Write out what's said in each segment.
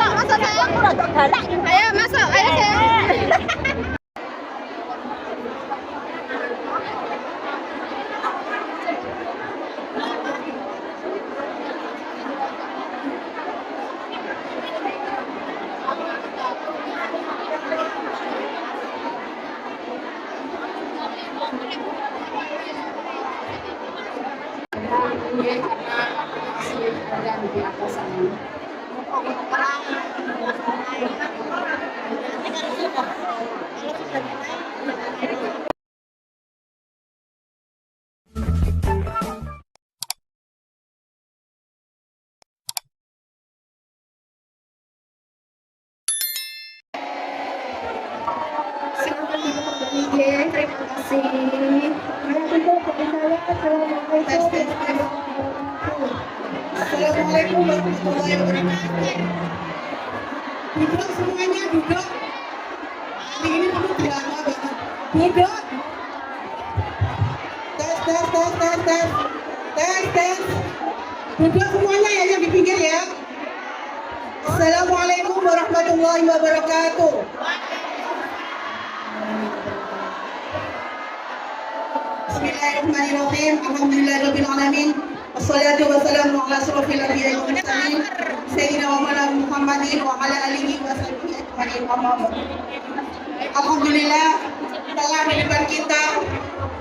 Masuk saya. Ayo masuk, ayo saya. Terima kasih. Assalamualaikum warahmatullahi wabarakatuh. Duduk semuanya, duduk. Hari ini penuh drama banget. Duduk. Tes. Duduk semuanya ya, yang di pinggir ya. Assalamualaikum warahmatullahi wabarakatuh. Bismillahirrahmanirrahim. Alhamdulillahirabbil alamin. Wassalatu wassalamu ala asyrofil anbiya'i wal mursalin sayyidina wa maulana Muhammadin wa ala alihi wa sahbihi ajma'in. Alhamdulillah telah di depan kita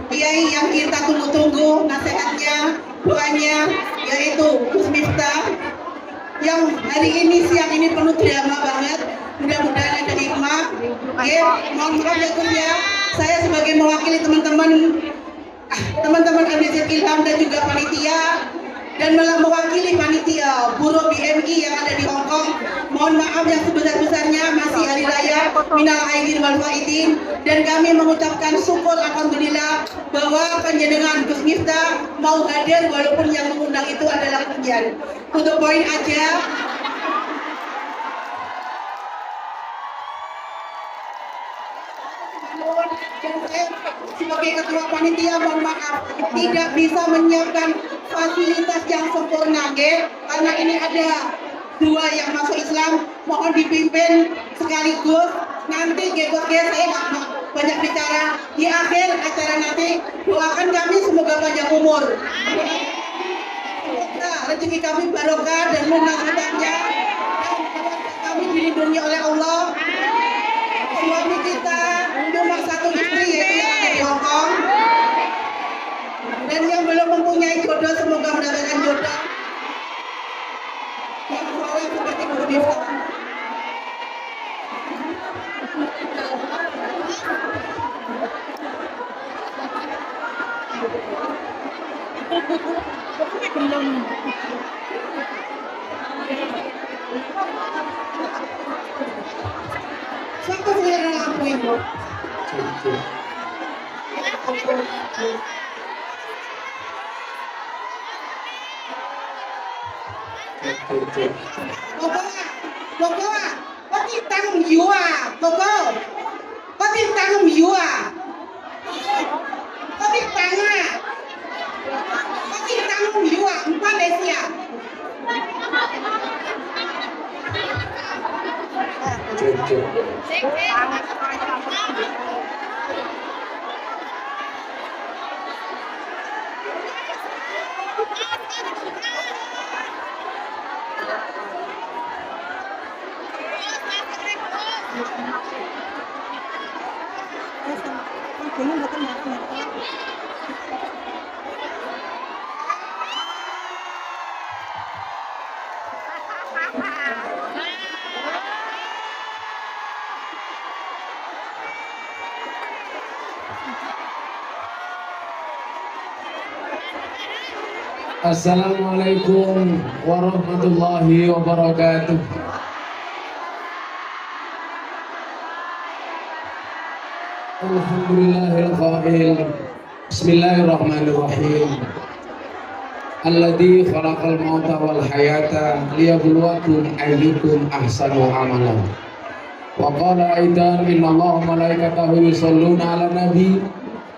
kiai yang kita tunggu-tunggu nasihatnya, doanya, yaitu Gus Miftah, yang hari ini siang ini penuh drama banget. Mudah-mudahan ada hikmah. Mohon maaf ya Gus ya, saya sebagai mewakili teman-teman MDZ Ilham dan juga panitia, dan mewakili panitia Bureau BMI yang ada di Hong Kong, mohon maaf yang sebesar-besarnya, masih hari raya minal aidin wal faidin, dan kami mengucapkan syukur alhamdulillah bahwa panjenengan Gus Miftah mau hadir walaupun yang mengundang itu adalah kalian. Untuk poin aja, sebagai ketua panitia mohon maaf tidak bisa menyiapkan fasilitas yang sempurna, karena ini ada dua yang masuk Islam, mohon dipimpin sekaligus. Nanti saya nggak banyak bicara, di akhir acara nanti doakan kami semoga panjang umur, rezeki kami barokah dan lunas hutangnya, dan kami dilindungi oleh Allah. Suami kita cuma satu istri, yaitu yang ada di Hong Kong, dan yang belum mempunyai jodoh semoga mendapatkan jodoh yang soleh seperti Gus Miftah. Siapa selera lampu ibu? Cô có tin tăng không yếu à? Cô có tin tăng không yếu à? Có tin tăng à? Có tin tăng không yếu à? Không quan đấy gì à? Assalamualaikum warahmatullahi wabarakatuh. Alhamdulillahil qail. Bismillahirrahmanirrahim. Alladzi khalaqal mauta wal hayata liyabluwakum ayyukum ahsanu amalan. Wa qala aidan innallaha malaikatahu yusholluna 'alan nabi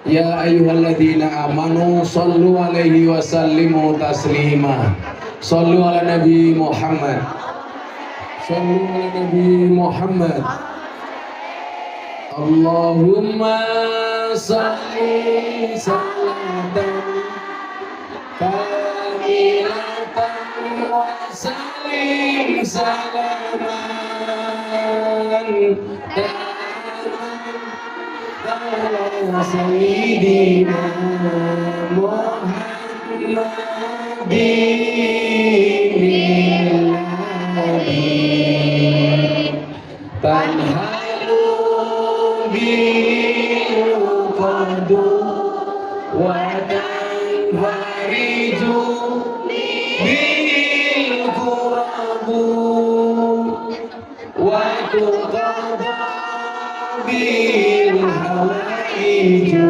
ya ayyuhalladzina amanu shollu 'alaihi wa sallimu taslima. Shollu 'ala nabi Muhammad. Shollu 'ala nabi Muhammad. Allahumma sholli salatan kamilatan wa sallim salaman ala sayyidina Muhammadin tanhalu bil qadu wa tanfariju bil qurabu wa tuqada bil hawaiju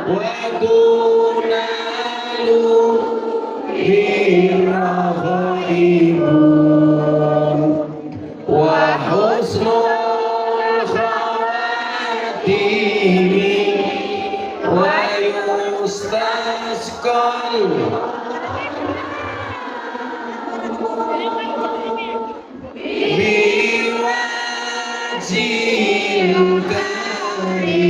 wa tunalu bil raghaibu wa husnul khawatimi wa yustasqal biwajhil karim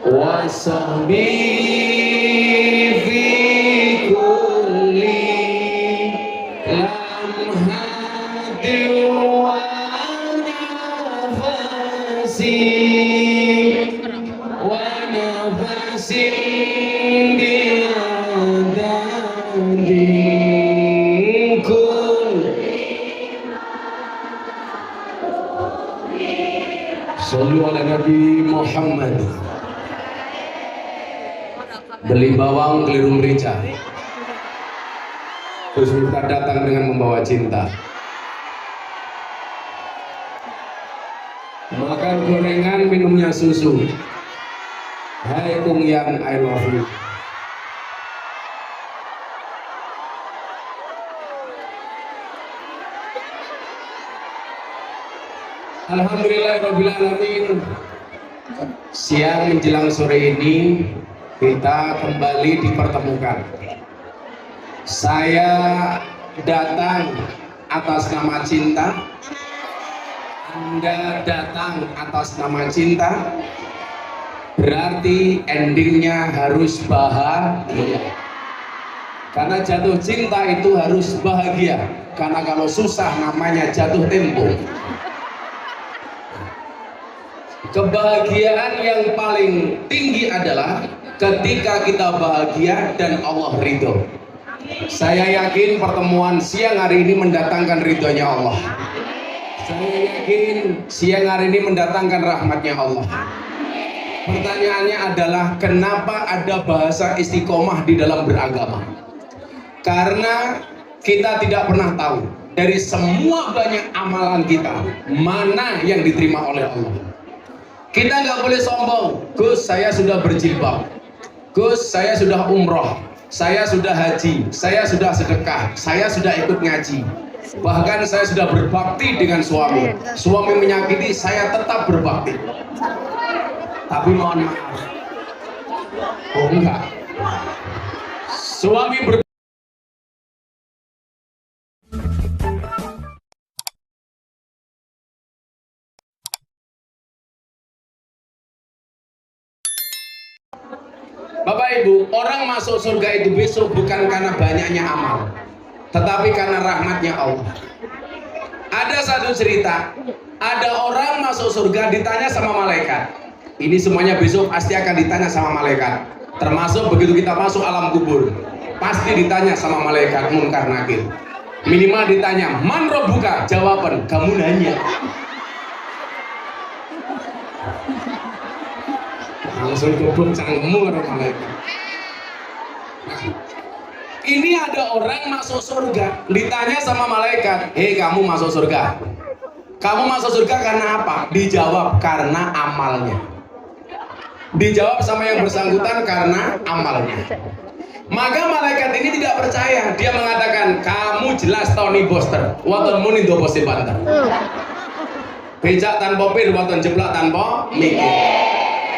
wa sahbihi fi kulli lamhatin wa nafasin wa nafasin bi'adadin kulli. Shollu ala Nabi Muhammad. Beli bawang keliru merica. Terus kita datang dengan membawa cinta. Makan gorengan, minumnya susu. Hai Kung Yang, I love you. Alhamdulillahirabbil alamin. Siang menjelang sore ini kita kembali dipertemukan. Saya datang atas nama cinta, Anda datang atas nama cinta. Berarti endingnya harus bahagia. Karena jatuh cinta itu harus bahagia. Karena kalau susah namanya jatuh tempo. Kebahagiaan yang paling tinggi adalah ketika kita bahagia dan Allah ridho. Saya yakin pertemuan siang hari ini mendatangkan ridhonya Allah. Saya yakin siang hari ini mendatangkan rahmatnya Allah. Pertanyaannya adalah kenapa ada bahasa istiqomah di dalam beragama? Karena kita tidak pernah tahu dari semua banyak amalan kita mana yang diterima oleh Allah. Kita nggak boleh sombong. Gus, saya sudah berjilbab. Gus, saya sudah umroh. Saya sudah haji. Saya sudah sedekah. Saya sudah ikut ngaji. Bahkan saya sudah berbakti dengan suami. Suami menyakiti, saya tetap berbakti. Tapi mohon maaf. Oh enggak. Suami Bapak Ibu, orang masuk surga itu besok bukan karena banyaknya amal, tetapi karena rahmatnya Allah. Ada satu cerita, ada orang masuk surga ditanya sama malaikat. Ini semuanya besok pasti akan ditanya sama malaikat. Termasuk begitu kita masuk alam kubur, pasti ditanya sama malaikat Munkar Nakir. Minimal ditanya, man robbuka? Jawaban, kamu nanya. Langsung kebun cangkemmu kata malaikat. Ini ada orang masuk surga, ditanya sama malaikat, hei kamu masuk surga. Kamu masuk surga karena apa? Dijawab karena amalnya. Dijawab sama yang bersangkutan karena amalnya. Maka malaikat ini tidak percaya. Dia mengatakan, kamu jelas Tony Boster. Waton muni do posi banter. Becak tanpa pir, waton jeblak tanpa mikir.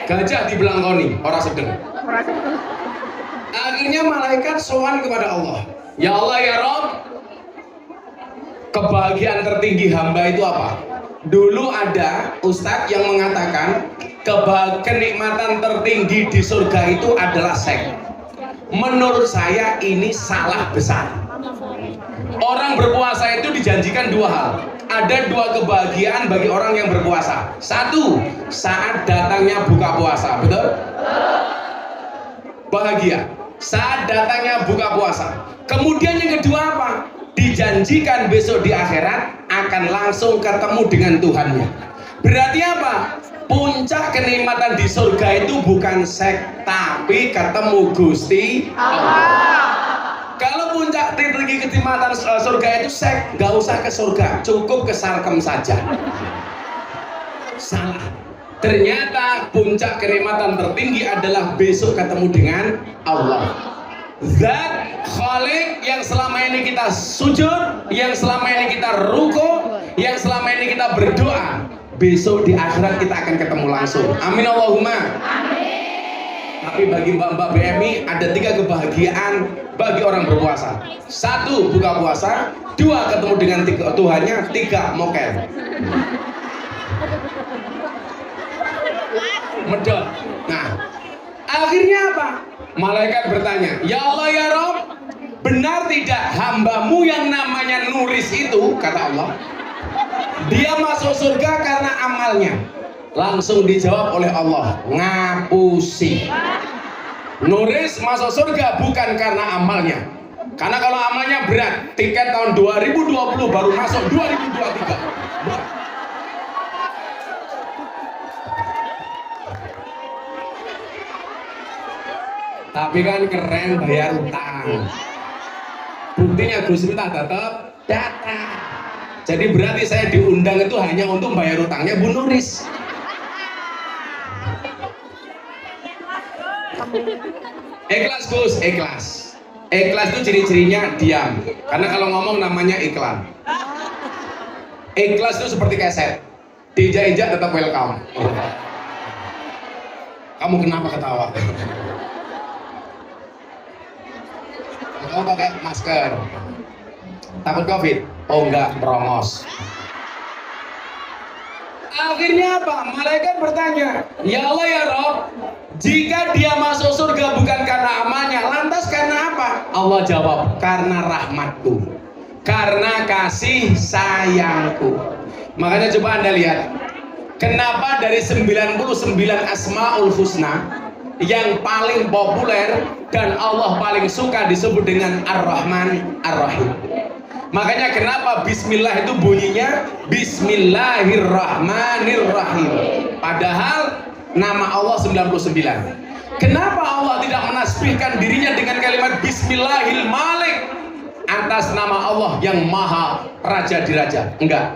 Gajah dibelangkoni, orang sedeng. Akhirnya malaikat sowan kepada Allah. Ya Allah ya Rob, kebahagiaan tertinggi hamba itu apa? Dulu ada ustadz yang mengatakan kenikmatan tertinggi di surga itu adalah seks. Menurut saya ini salah besar. Orang berpuasa itu dijanjikan dua hal. Ada dua kebahagiaan bagi orang yang berpuasa. Satu, saat datangnya buka puasa, betul? Bahagia saat datangnya buka puasa. Kemudian yang kedua apa? Dijanjikan besok di akhirat akan langsung ketemu dengan Tuhannya. Berarti apa? Puncak kenikmatan di surga itu bukan seks, tapi ketemu Gusti Allah. Kalau puncak tertinggi kenikmatan surga itu seks, gak usah ke surga, cukup ke sarkem saja. Salah. Ternyata puncak kenikmatan tertinggi adalah besok ketemu dengan Allah. Zat Khalik yang selama ini kita sujud, yang selama ini kita ruku, yang selama ini kita berdoa, besok di akhirat kita akan ketemu langsung. Amin Allahumma. Amin. Tapi bagi mbak-mbak BMI ada 3 kebahagiaan bagi orang berpuasa. 1, buka puasa. 2, ketemu dengan Tuhannya. 3, mokel. Medot. Nah, akhirnya apa? Malaikat bertanya, ya Allah ya Rob, benar tidak hambamu yang namanya Nuris itu, kata Allah, dia masuk surga karena amalnya? Langsung dijawab oleh Allah, ngapusi. Nuris masuk surga bukan karena amalnya. Karena kalau amalnya berat, tiket tahun 2020 baru masuk 2023. Tapi kan keren bayar utang. Buktinya Gus Miftah tetap datang. Jadi berarti saya diundang itu hanya untuk bayar utangnya Bu Nuris. Ikhlas Gus, ikhlas. Ikhlas itu ciri-cirinya diam. Karena kalau ngomong namanya iklan. Ikhlas itu seperti keset. Diinjak-injak tetap welcome. Kamu kenapa ketawa? Kamu pakai masker. Takut COVID? Oh enggak, merongos. Akhirnya apa? Malaikat bertanya, ya Allah ya Rob, jika dia masuk surga bukan karena amalnya, lantas karena apa? Allah jawab, karena rahmatku, karena kasih sayangku. Makanya coba Anda lihat, kenapa dari 99 Asmaul Husna yang paling populer dan Allah paling suka disebut dengan Ar-Rahman Ar-Rahim. Makanya kenapa Bismillah itu bunyinya Bismillahirrahmanirrahim. Padahal nama Allah 99. Kenapa Allah tidak menasbihkan dirinya dengan kalimat Bismillahil Malik atas nama Allah yang maha raja di raja? Enggak.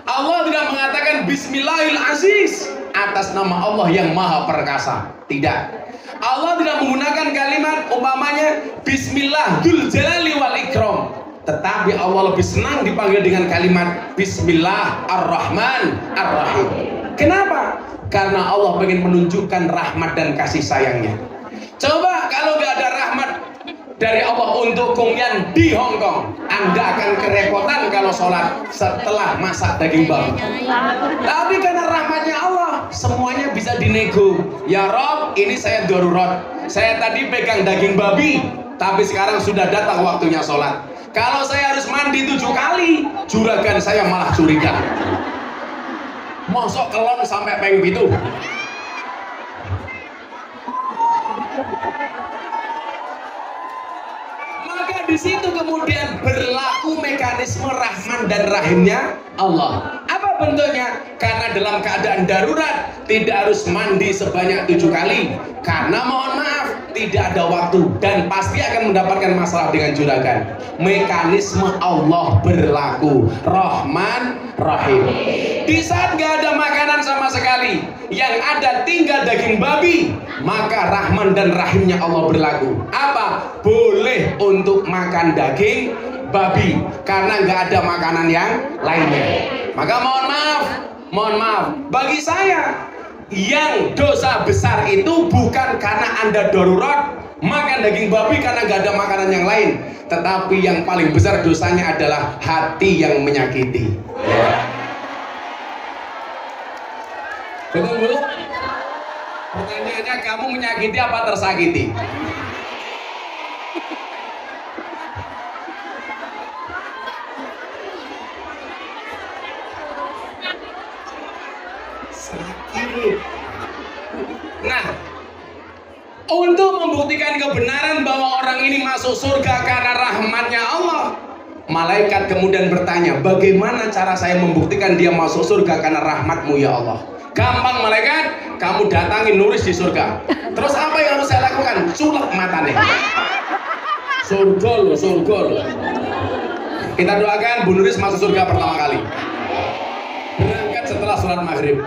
Allah tidak mengatakan Bismillahil Aziz atas nama Allah yang maha perkasa. Tidak. Allah tidak menggunakan kalimat umpamanya Bismillah Dzul Jalali wal Ikram, tetapi Allah lebih senang dipanggil dengan kalimat Bismillah Ar-Rahman Ar-Rahim. Kenapa? Karena Allah ingin menunjukkan rahmat dan kasih sayangnya. Coba kalau gak ada rahmat dari Allah untuk Kongyan di Hong Kong, Anda akan kerepotan kalau sholat setelah masak daging babi. Tapi karena rahmatnya Allah, semuanya bisa dinego. Ya Rob, ini saya darurat. Saya tadi pegang daging babi, tapi sekarang sudah datang waktunya sholat. Kalau saya harus mandi 7 kali, juragan saya malah curiga. Mosok kelon sampai peng itu. Di situ kemudian berlaku mekanisme Rahman dan Rahimnya Allah. Apa bentuknya? Karena dalam keadaan darurat tidak harus mandi sebanyak 7 kali. Karena mohon maaf tidak ada waktu dan pasti akan mendapatkan masalah dengan juragan. Mekanisme Allah berlaku. Rahman, rahim. Di saat gak ada makanan sama sekali, yang ada tinggal daging babi, maka rahman dan rahimnya Allah berlaku. Apa? Boleh untuk makan daging babi karena gak ada makanan yang lainnya. Maka mohon maaf, bagi saya yang dosa besar itu bukan karena Anda darurat makan daging babi karena gak ada makanan yang lain, tetapi yang paling besar dosanya adalah hati yang menyakiti. Betul Bu? Pertanyaannya, kamu menyakiti apa tersakiti? Sakit. Nah, untuk membuktikan kebenaran bahwa orang ini masuk surga karena rahmatnya Allah, malaikat kemudian bertanya, bagaimana cara saya membuktikan dia masuk surga karena rahmatmu ya Allah? Gampang malaikat, kamu datangi Nuris di surga. Terus apa yang harus saya lakukan? Culek matanya. Surga loh. Kita doakan Bu Nuris masuk surga pertama kali. Berangkat setelah sholat maghrib.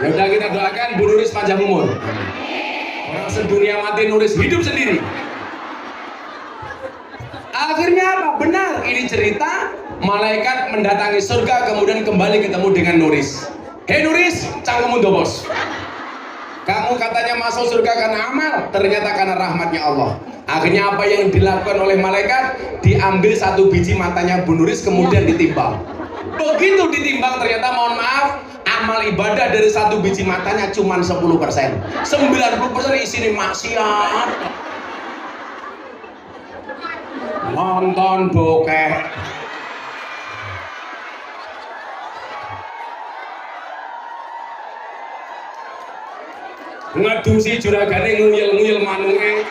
Ya udah, kita doakan Bu Nuris panjang umur. Orang sedunia mati, Nuris hidup sendiri. Akhirnya apa? Benar, ini cerita malaikat mendatangi surga kemudian kembali ketemu dengan Nuris. Hei Nuris, cangkemmu dobos. Kamu katanya masuk surga karena amal, ternyata karena rahmatnya Allah. Akhirnya apa yang dilakukan oleh malaikat? Diambil satu biji matanya Bu Nuris kemudian ditimbang. Begitu ditimbang ternyata, mohon maaf, amal ibadah dari satu biji matanya cuma 10%. 90% isinya maksiat, nonton bokeh, ngedusi juragane, nguyel-nguyel manunge,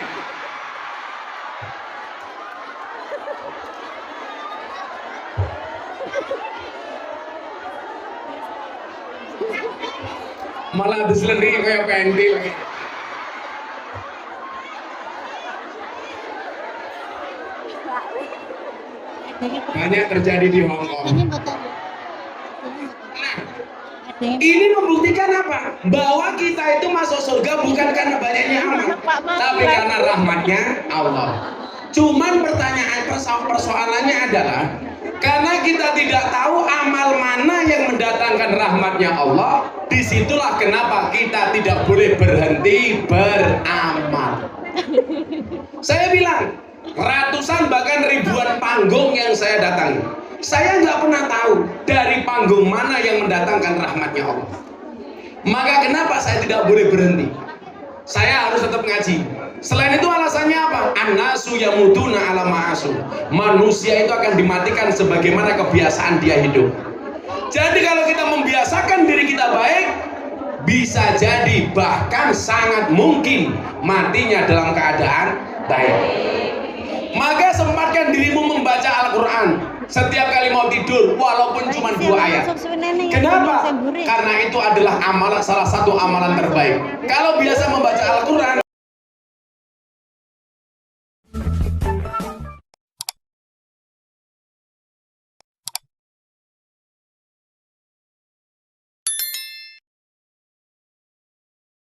malah diselendiri kayak pentil. Banyak terjadi di Hong Kong. Nah, ini membuktikan apa? Bahwa kita itu masuk surga bukan karena banyaknya amal, tapi karena rahmatnya Allah. Cuman persoalannya adalah karena kita tidak tahu amal mana yang mendatangkan rahmatnya Allah, disitulah kenapa kita tidak boleh berhenti beramal. Saya bilang, ratusan bahkan ribuan panggung yang saya datangi, saya nggak pernah tahu dari panggung mana yang mendatangkan rahmatnya Allah. Maka kenapa saya tidak boleh berhenti? Saya harus tetap ngaji. Selain itu alasannya apa? An-nasu yamutuna ala ma'asu. Manusia itu akan dimatikan sebagaimana kebiasaan dia hidup. Jadi kalau kita membiasakan diri kita baik, bisa jadi bahkan sangat mungkin matinya dalam keadaan baik. Maka sempatkan dirimu membaca Al-Quran setiap kali mau tidur, walaupun cuma 2 ayat. Kenapa? Karena itu adalah amalan, salah satu amalan terbaik. Kalau biasa membaca Al-Quran,